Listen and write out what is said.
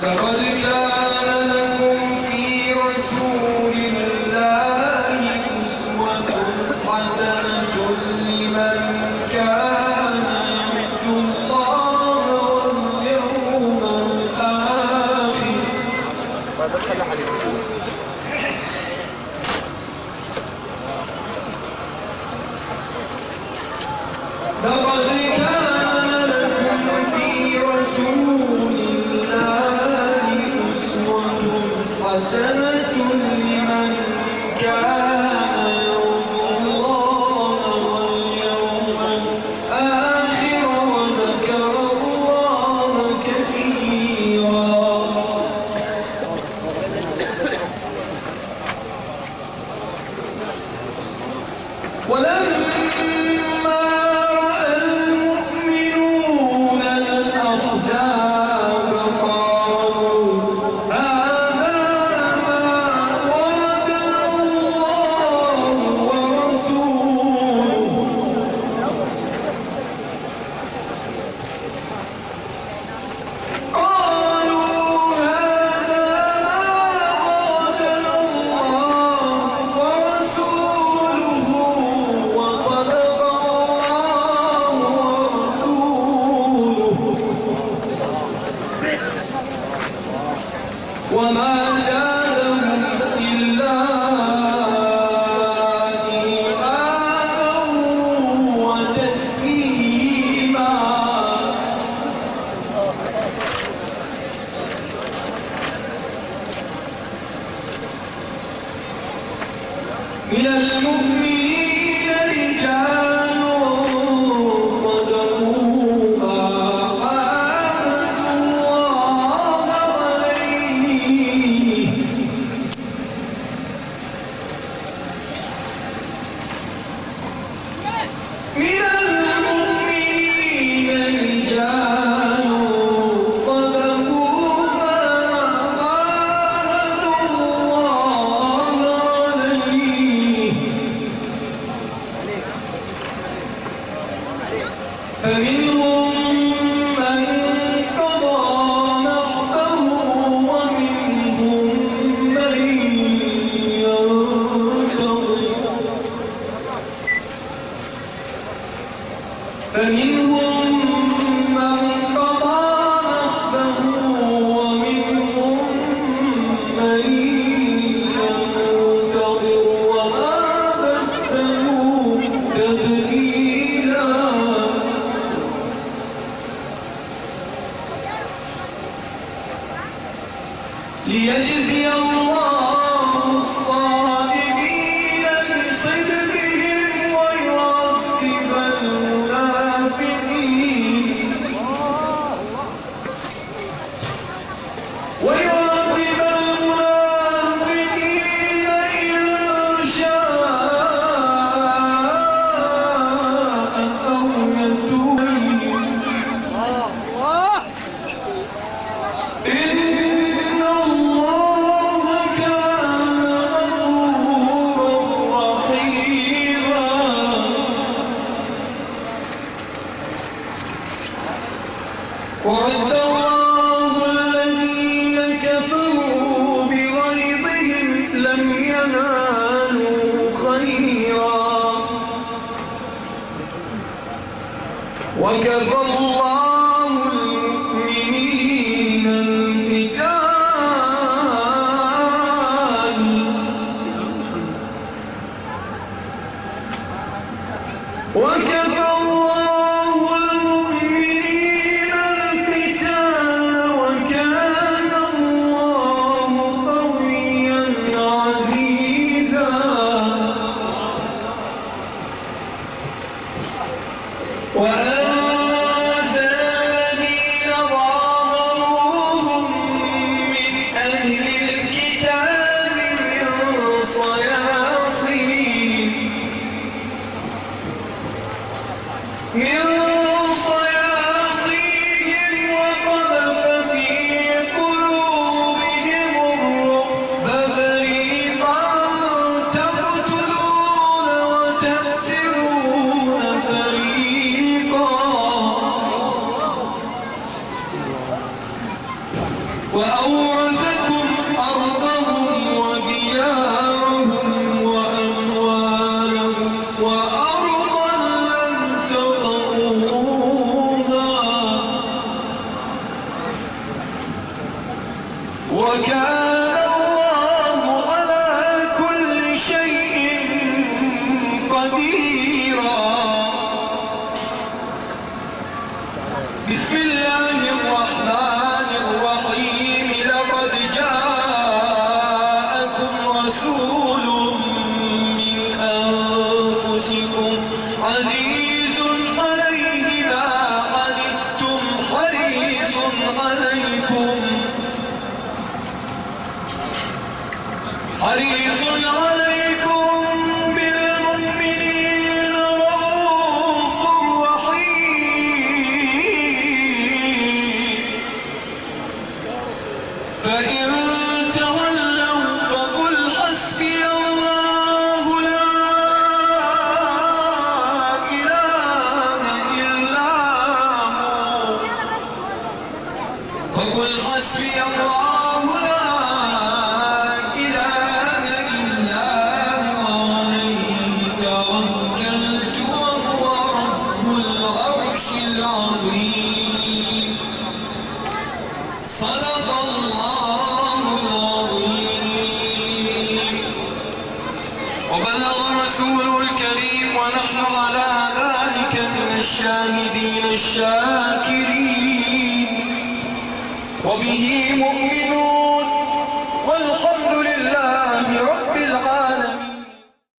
لقد كان لكم في رسول الله أسوة حسنة لمن كان يرجو الله واليوم الآخر. لقد كان لكم في رسول الله أسوة حسنة لمن كان يرجو الله واليوم الآخر وذكر الله كثيرا. ولما رأى المؤمنون الأحزاب قالوا هذا ما وعدنا الله ورسوله. قالوا هذا ما وعدنا الله ورسوله وصدق الله ورسوله وما زادهم إلا إيمانا وتسليما. من المؤمنين رجال صدقوا ما عاهدوا الله عليه. من المؤمنين رجال صدقوا ما عاهدوا الله عليه. فمنهم من قضى نحبه ومنهم من ينتظر. فمنهم من قضى نحبه ومنهم من ينتظر وما بدلوا تبديلا. ليجزي الله الصادقين بصدقهم ويعذب المنافقين إن شاء أو يتوب. إن الله كان غفورا رحيما. وعد الله الذين كفروا بغيظهم لم ينالوا خيرا وكفى الله المؤمنين القتال. وكفى الله المؤمنين القتال وكان الله قويا عزيزا. وأنزل وأورثكم أرضهم وديارهم وأموالهم وأرضا لم تطئوها وكان الله على كل شيء قديرا. بسم الله الرحمن الرحيم. لقد جاءكم رسول من أنفسكم عزيز عليه ما عنتم حريص عليكم بالمؤمنين رؤوف رحيم. فإن تولوا فقل حسبي الله لا إله إلا هو. فقل حسبي الله لا إله إلا هو عليه توكلت وهو رب العرش العظيم. صدق الله العظيم. وبلغ رسوله الكريم ونحن على ذلك من الشاهدين الشاكرين وبه